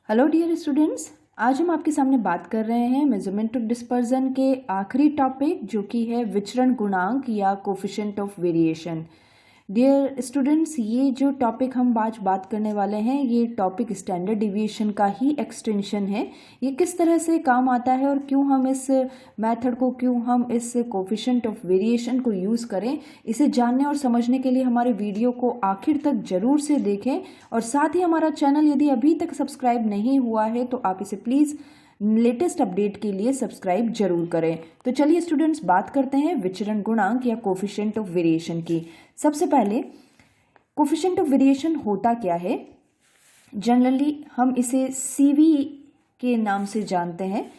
Hello dear students, आज हम आपके सामने बात कर रहे हैं मेजरमेंट ऑफ डिस्पर्जन के आखिरी टॉपिक जो कि है विचरण गुणांक या coefficient of variation. Dear students, ये जो टॉपिक हम आज बात करने वाले हैं ये टॉपिक स्टैंडर्ड डिविएशन का ही एक्सटेंशन है। ये किस तरह से काम आता है और क्यों हम इस मेथड को, क्यों हम इस कोफिशिएंट ऑफ वेरिएशन को यूज़ करें, इसे जानने और समझने के लिए हमारे वीडियो को आखिर तक ज़रूर से देखें। और साथ ही हमारा चैनल यदि अभी तक सब्सक्राइब नहीं हुआ है तो आप इसे प्लीज़ लेटेस्ट अपडेट के लिए सब्सक्राइब जरूर करें। तो चलिए स्टूडेंट्स, बात करते हैं विचरण गुणांक या कोफिशिएंट ऑफ वेरिएशन की। सबसे पहले कोफिशिएंट ऑफ वेरिएशन होता क्या है। जनरली हम इसे सीवी के नाम से जानते हैं।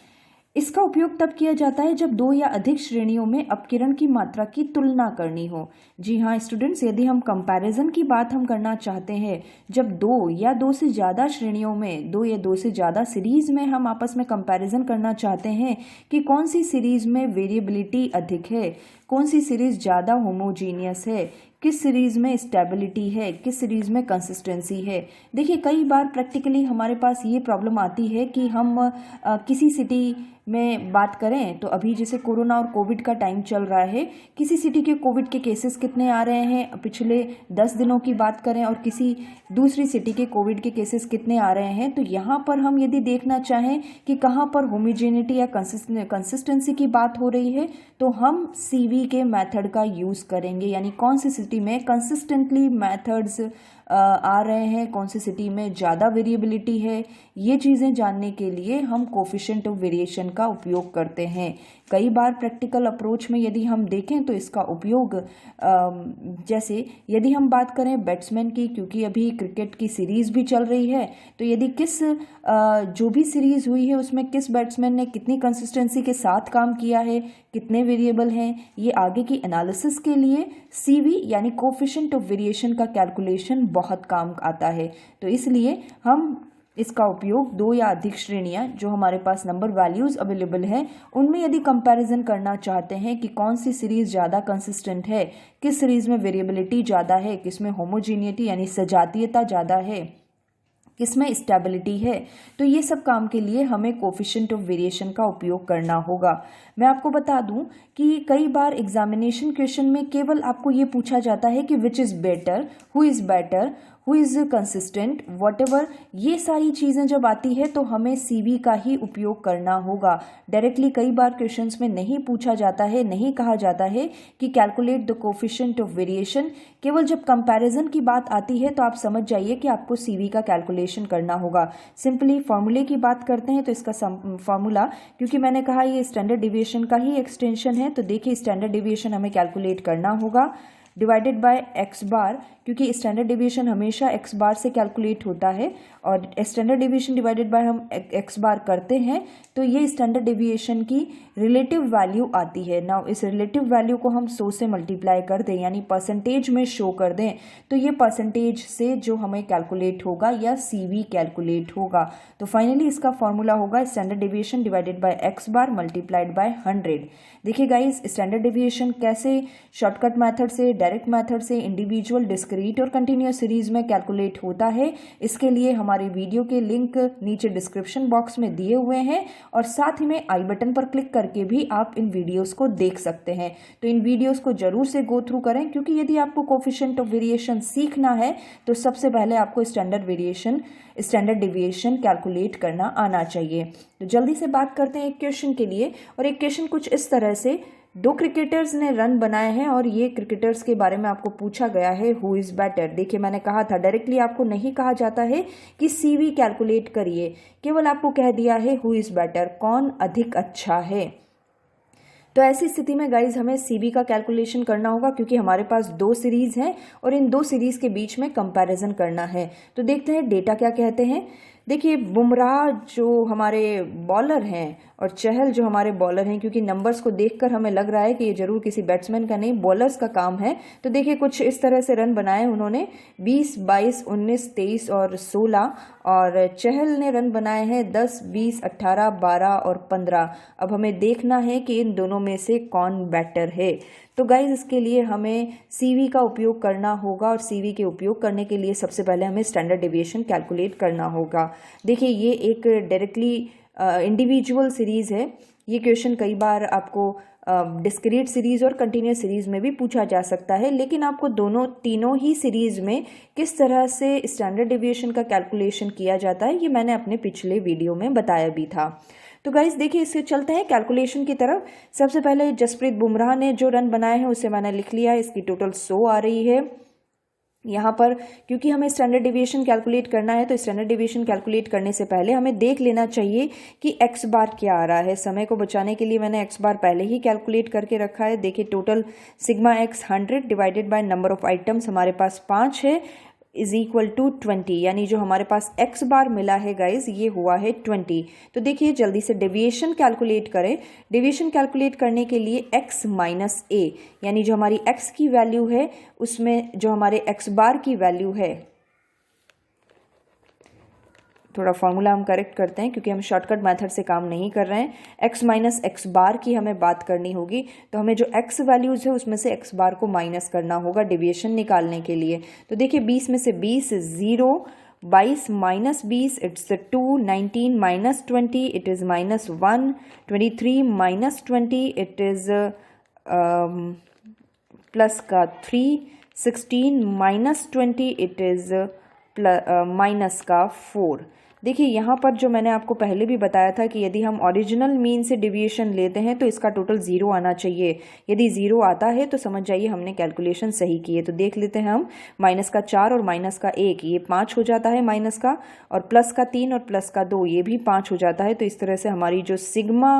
इसका उपयोग तब किया जाता है जब दो या अधिक श्रेणियों में अपकिरण की मात्रा की तुलना करनी हो। जी हाँ स्टूडेंट्स, यदि हम कंपैरिजन की बात हम करना चाहते हैं, जब दो या दो से ज़्यादा श्रेणियों में, दो या दो से ज़्यादा सीरीज़ में हम आपस में कंपैरिजन करना चाहते हैं कि कौन सी सीरीज़ में वेरिएबिलिटी अधिक है, कौन सी सीरीज़ ज़्यादा होमोजीनियस है, किस सीरीज़ में स्टेबिलिटी है, किस सीरीज़ में कंसिस्टेंसी है। देखिए, कई बार प्रैक्टिकली हमारे पास ये प्रॉब्लम आती है कि हम किसी सिटी में बात करें तो अभी जैसे कोरोना और कोविड का टाइम चल रहा है, किसी सिटी के कोविड के केसेस कितने आ रहे हैं पिछले 10 दिनों की बात करें और किसी दूसरी सिटी के कोविड के केसेस कितने आ रहे हैं, तो यहाँ पर हम यदि देखना चाहें कि कहाँ पर होमोजेनिटी या कंसिस्टेंसी की बात हो रही है तो हम सीवी के मेथड का यूज़ करेंगे। यानी कौन सी सिटी में कंसिस्टेंटली मेथड्स आ रहे हैं, कौन सी सिटी में ज़्यादा वेरिएबिलिटी है, ये चीज़ें जानने के लिए हम कोफिशिएंट ऑफ वेरिएशन का उपयोग करते हैं। कई बार प्रैक्टिकल अप्रोच में यदि हम देखें तो इसका उपयोग जैसे यदि हम बात करें बैट्समैन की, क्योंकि अभी क्रिकेट की सीरीज़ भी चल रही है, तो यदि जो भी सीरीज़ हुई है उसमें किस बैट्समैन ने कितनी कंसिस्टेंसी के साथ काम किया है, कितने वेरिएबल हैं, ये आगे की एनालिसिस के लिए सीवी यानी कोफिशिएंट ऑफ वेरिएशन का कैलकुलेशन बहुत काम आता है। तो इसलिए हम इसका उपयोग दो या अधिक श्रेणियां जो हमारे पास नंबर वैल्यूज़ अवेलेबल हैं उनमें यदि कंपैरिजन करना चाहते हैं कि कौन सी सीरीज़ ज़्यादा कंसिस्टेंट है, किस सीरीज़ में वेरिएबिलिटी ज़्यादा है, किस में होमोजीनियटी यानी सजातीयता ज़्यादा है, किसमें स्टेबिलिटी है, तो ये सब काम के लिए हमें कोफिशिएंट ऑफ वेरिएशन का उपयोग करना होगा। मैं आपको बता दूं कि कई बार एग्जामिनेशन क्वेश्चन में केवल आपको ये पूछा जाता है कि which is better, who is consistent, whatever, ये सारी चीज़ें जब आती है तो हमें सीवी का ही उपयोग करना होगा। डायरेक्टली कई बार क्वेश्चंस में नहीं पूछा जाता है, नहीं कहा जाता है कि calculate the coefficient of variation. केवल जब कंपैरिजन की बात आती है तो आप समझ जाइए कि आपको सीवी का कैलकुलेशन करना होगा। सिंपली फॉर्मूले की बात करते हैं तो इसका फॉर्मूला, क्योंकि मैंने कहा ये स्टैंडर्ड डिविएशन का ही एक्सटेंशन है, तो देखिए स्टैंडर्ड डिविएशन हमें कैलकुलेट करना होगा डिवाइडेड बाय एक्स बार, क्योंकि स्टैंडर्ड डिविएशन हमेशा एक्स बार से कैलकुलेट होता है और स्टैंडर्ड डिविएशन डिवाइडेड बाय हम एक्स बार करते हैं तो ये स्टैंडर्ड डिविएशन की रिलेटिव वैल्यू आती है। नाउ इस रिलेटिव वैल्यू को हम 100 से मल्टीप्लाई कर दें यानी परसेंटेज में शो कर दें तो ये परसेंटेज से जो हमें कैलकुलेट होगा या सीवी कैलकुलेट होगा। तो फाइनली इसका फॉर्मूला होगा standard deviation divided by x bar multiplied by 100। देखिए गाइज, स्टैंडर्ड डिविएशन कैसे शॉर्टकट मेथड से, डायरेक्ट मेथड से, इंडिविजुअल, डिस्क्रीट और कंटिन्यूअस सीरीज में कैलकुलेट होता है, इसके लिए हमारे वीडियो के लिंक नीचे डिस्क्रिप्शन बॉक्स में दिए हुए हैं और साथ ही में आई बटन पर क्लिक करके भी आप इन वीडियोस को देख सकते हैं। तो इन वीडियोस को जरूर से गो थ्रू करें, क्योंकि यदि आपको कोफिशिएंट ऑफ वेरिएशन सीखना है तो सबसे पहले आपको स्टैंडर्ड डिविएशन कैलकुलेट करना आना चाहिए। तो जल्दी से बात करते हैं एक क्वेश्चन के लिए, और एक क्वेश्चन कुछ इस तरह से, दो क्रिकेटर्स ने रन बनाए हैं और ये क्रिकेटर्स के बारे में आपको पूछा गया है हु इज़ बेटर। देखिए, मैंने कहा था डायरेक्टली आपको नहीं कहा जाता है कि सीवी कैलकुलेट करिए, केवल आपको कह दिया है हु इज़ बेटर, कौन अधिक अच्छा है। तो ऐसी स्थिति में गाइज हमें सीवी का कैलकुलेशन करना होगा, क्योंकि हमारे पास दो सीरीज़ हैं और इन दो सीरीज़ के बीच में कंपैरिजन करना है। तो देखते हैं डेटा क्या कहते हैं। देखिए, बुमराह जो हमारे बॉलर हैं और चहल जो हमारे बॉलर हैं, क्योंकि नंबर्स को देखकर हमें लग रहा है कि ये जरूर किसी बैट्समैन का नहीं, बॉलर्स का काम है। तो देखिए कुछ इस तरह से रन बनाए उन्होंने 20, 22, 19, 23 और 16, और चहल ने रन बनाए हैं 10, 20, 18, 12 और 15। अब हमें देखना है कि इन दोनों में से कौन बेटर है। तो गाइज इसके लिए हमें CV का उपयोग करना होगा और CV के उपयोग करने के लिए सबसे पहले हमें स्टैंडर्ड डेविएशन कैलकुलेट करना होगा। देखिए ये एक डायरेक्टली इंडिविजुअल सीरीज़ है। ये क्वेश्चन कई बार आपको डिस्क्रीट सीरीज़ और कंटिन्यूस सीरीज़ में भी पूछा जा सकता है, लेकिन आपको तीनों ही सीरीज़ में किस तरह से स्टैंडर्ड डेविएशन का कैलकुलेशन किया जाता है ये मैंने अपने पिछले वीडियो में बताया भी था। तो गाइज देखिए इससे चलते हैं कैलकुलेशन की तरफ। सबसे पहले जसप्रीत बुमराह ने जो रन बनाए हैं उसे मैंने लिख लिया है, इसकी टोटल 100 आ रही है यहाँ पर। क्योंकि हमें स्टैंडर्ड डेविएशन कैलकुलेट करना है तो स्टैंडर्ड डेविएशन कैलकुलेट करने से पहले हमें देख लेना चाहिए कि एक्स बार क्या आ रहा है। समय को बचाने के लिए मैंने एक्स बार पहले ही कैलकुलेट करके रखा है। देखिए total sigma x 100 divided by number of items हमारे पास 5 है इज इक्वल टू 20, यानी जो हमारे पास एक्स बार मिला है गाइज ये हुआ है 20। तो देखिए जल्दी से डेविएशन कैलकुलेट करें। डेविएशन कैलकुलेट करने के लिए x माइनस ए, यानी जो हमारी x की वैल्यू है उसमें जो हमारे x बार की वैल्यू है, थोड़ा फॉर्मूला हम करेक्ट करते हैं क्योंकि हम शॉर्टकट मेथड से काम नहीं कर रहे हैं। x माइनस एक्स बार की हमें बात करनी होगी, तो हमें जो x वैल्यूज़ है उसमें से x बार को माइनस करना होगा डेविएशन निकालने के लिए। तो देखिए 20 में से 20 0, 22 minus 20 it's 2, 19 minus 20 it is minus 1, 23 minus 20 it is plus का 3, 16 माइनस 20 इट इज़ माइनस का 4। देखिए यहाँ पर जो मैंने आपको पहले भी बताया था कि यदि हम ओरिजिनल मीन से डिविएशन लेते हैं तो इसका टोटल 0 आना चाहिए। यदि 0 आता है तो समझ जाइए हमने कैलकुलेशन सही की है। तो देख लेते हैं हम, माइनस का 4 और माइनस का 1 ये 5 हो जाता है माइनस का, और प्लस का 3 और प्लस का 2 ये भी 5 हो जाता है। तो इस तरह से हमारी जो सिग्मा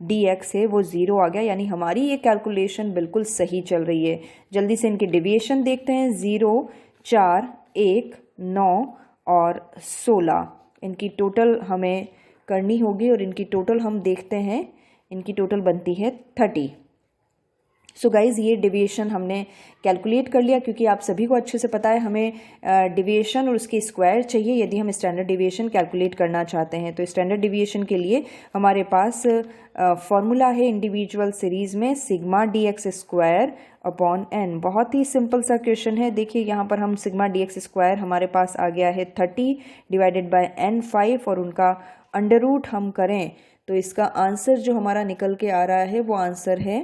dx है वो 0 आ गया, यानी हमारी ये कैलकुलेशन बिल्कुल सही चल रही है। जल्दी से इनके डिविएशन देखते हैं। 0, 4, 1, 9 और 16 इनकी टोटल हमें करनी होगी और इनकी टोटल हम देखते हैं, इनकी टोटल बनती है 30। सो गाइज़ ये डिविएशन हमने कैलकुलेट कर लिया, क्योंकि आप सभी को अच्छे से पता है हमें डिविएशन और उसके स्क्वायर चाहिए यदि हम स्टैंडर्ड डिविएशन कैलकुलेट करना चाहते हैं। तो स्टैंडर्ड डिविएशन के लिए हमारे पास फॉर्मूला है इंडिविजुअल सीरीज़ में sigma dx square upon n। बहुत ही सिंपल सा क्वेश्चन है। देखिए यहाँ पर हम सिग्मा dx स्क्वायर हमारे पास आ गया है 30 डिवाइडेड बाय n 5 और उनका अंडर रूट हम करें तो इसका आंसर जो हमारा निकल के आ रहा है वो आंसर है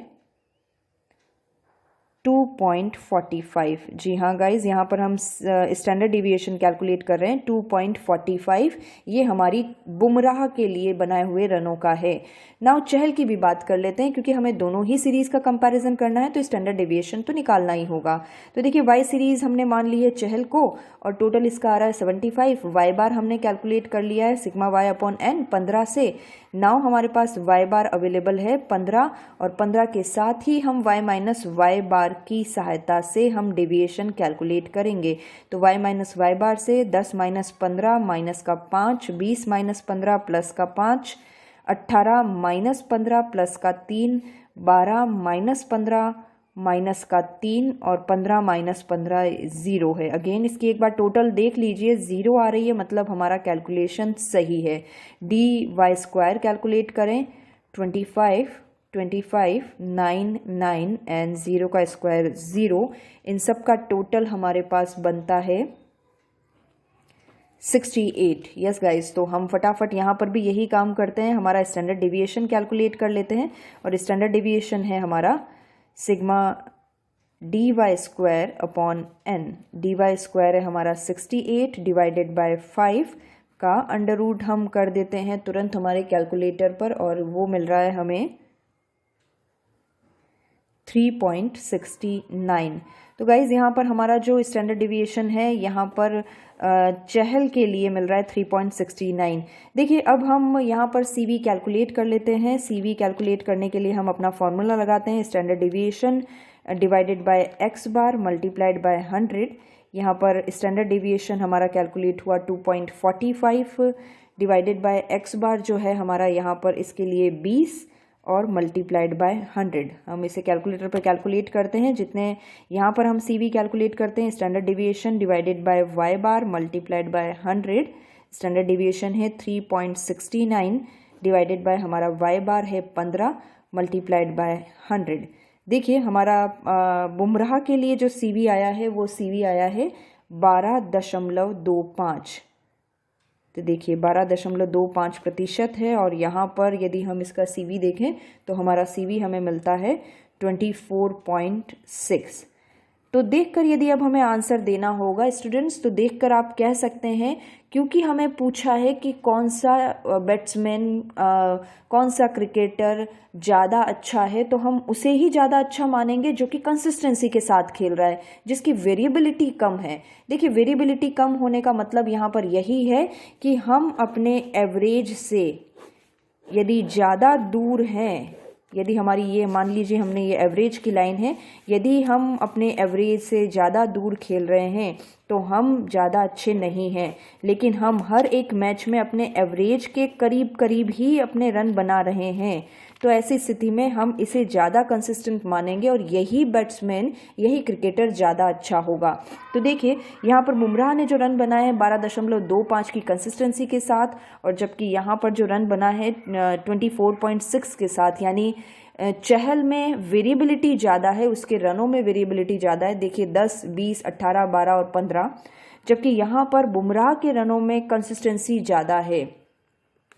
2.45। जी हाँ गाइज, यहाँ पर हम स्टैंडर्ड डिविएशन कैलकुलेट कर रहे हैं 2.45। ये हमारी बुमराह के लिए बनाए हुए रनों का है। नाउ चहल की भी बात कर लेते हैं, क्योंकि हमें दोनों ही सीरीज़ का कंपैरिजन करना है तो स्टैंडर्ड डिविएशन तो निकालना ही होगा। तो देखिए वाई सीरीज़ हमने मान ली है चहल को और टोटल इसका आ रहा है 75। वाई बार हमने कैलकुलेट कर लिया है सिग्मा वाई अपॉन एन 15 से। नाउ हमारे पास वाई बार अवेलेबल है 15 और 15 के साथ ही हम वाई माइनस वाई बार की सहायता से हम डेविएशन कैलकुलेट करेंगे। तो y माइनस वाई बार से 10 माइनस 15 माइनस का 5, 20 माइनस 15 प्लस का 5, 18 माइनस 15 प्लस का 3, 12 माइनस 15 माइनस का 3 और 15 माइनस 15 0 है। अगेन इसकी एक बार टोटल देख लीजिए, 0 आ रही है, मतलब हमारा कैलकुलेशन सही है। dy स्क्वायर कैलकुलेट करें 25, 9, 9 एंड 0 का स्क्वायर 0, इन सब का टोटल हमारे पास बनता है 68। यस गाइस, तो हम फटाफट यहाँ पर भी यही काम करते हैं, हमारा स्टैंडर्ड डिविएशन कैलकुलेट कर लेते हैं और स्टैंडर्ड डिविएशन है हमारा sigma dy square upon n। dy square है हमारा 68 डिवाइडेड बाय 5 का अंडर रूट हम कर देते हैं तुरंत हमारे कैलकुलेटर पर और वो मिल रहा है हमें 3.69। तो गाइज़ यहाँ पर हमारा जो स्टैंडर्ड डिविएशन है यहाँ पर चहल के लिए मिल रहा है 3.69। देखिए अब हम यहाँ पर CV कैलकुलेट कर लेते हैं। CV कैलकुलेट करने के लिए हम अपना फॉर्मूला लगाते हैं standard deviation divided by x bar multiplied by 100। यहाँ पर स्टैंडर्ड डिविएशन हमारा कैलकुलेट हुआ 2.45 डिवाइडेड बाय x बार जो है हमारा यहाँ पर इसके लिए 20 और मल्टीप्लाइड बाय 100। हम इसे कैलकुलेटर पर कैलकुलेट करते हैं, जितने यहाँ पर हम CV कैलकुलेट करते हैं standard deviation divided by y bar multiplied by 100। Standard deviation है 3.69 डिवाइडेड बाय हमारा y बार है 15 मल्टीप्लाइड बाय 100। देखिए हमारा बुमराह के लिए जो सीवी आया है वो सीवी आया है 12.25। तो देखिए 12.25% है, और यहाँ पर यदि हम इसका सीवी देखें तो हमारा सीवी हमें मिलता है 24.6। तो देखकर यदि अब हमें आंसर देना होगा स्टूडेंट्स, तो देखकर आप कह सकते हैं, क्योंकि हमें पूछा है कि कौन सा बैट्समैन कौन सा क्रिकेटर ज़्यादा अच्छा है, तो हम उसे ही ज़्यादा अच्छा मानेंगे जो कि कंसिस्टेंसी के साथ खेल रहा है, जिसकी वेरिएबिलिटी कम है। देखिए वेरिएबिलिटी कम होने का मतलब यहाँ पर यही है कि हम अपने एवरेज से यदि ज़्यादा दूर हैं, यदि हमारी ये मान लीजिए हमने ये एवरेज की लाइन है, यदि हम अपने एवरेज से ज़्यादा दूर खेल रहे हैं तो हम ज़्यादा अच्छे नहीं हैं, लेकिन हम हर एक मैच में अपने एवरेज के करीब करीब ही अपने रन बना रहे हैं। तो ऐसी स्थिति में हम इसे ज़्यादा कंसिस्टेंट मानेंगे और यही बैट्समैन, यही क्रिकेटर ज़्यादा अच्छा होगा। तो देखिए यहाँ पर बुमराह ने जो रन बनाए हैं 12.25 की कंसिस्टेंसी के साथ, और जबकि यहाँ पर जो रन बना है 24.6 के साथ, यानी चहल में वेरिएबिलिटी ज़्यादा है, उसके रनों में वेरिएबिलिटी ज़्यादा है। देखिए 10, 20, 18, 12 और 15, जबकि यहाँ पर बुमराह के रनों में कंसिस्टेंसी ज़्यादा है,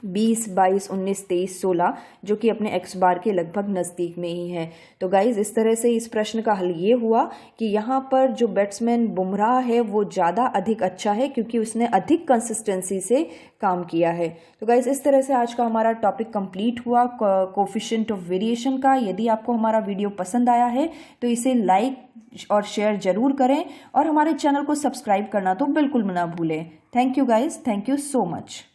20, 22, 19, 23, 16, जो कि अपने एक्स बार के लगभग नज़दीक में ही है। तो गाइज़ इस तरह से इस प्रश्न का हल ये हुआ कि यहाँ पर जो बैट्समैन बुमराह है वो ज़्यादा अधिक अच्छा है, क्योंकि उसने अधिक कंसिस्टेंसी से काम किया है। तो गाइज़ इस तरह से आज का हमारा टॉपिक कंप्लीट हुआ कोफिशिएंट ऑफ वेरिएशन का। यदि आपको हमारा वीडियो पसंद आया है तो इसे लाइक और शेयर ज़रूर करें, और हमारे चैनल को सब्सक्राइब करना तो बिल्कुल ना भूलें। Thank you guys, thank you so much.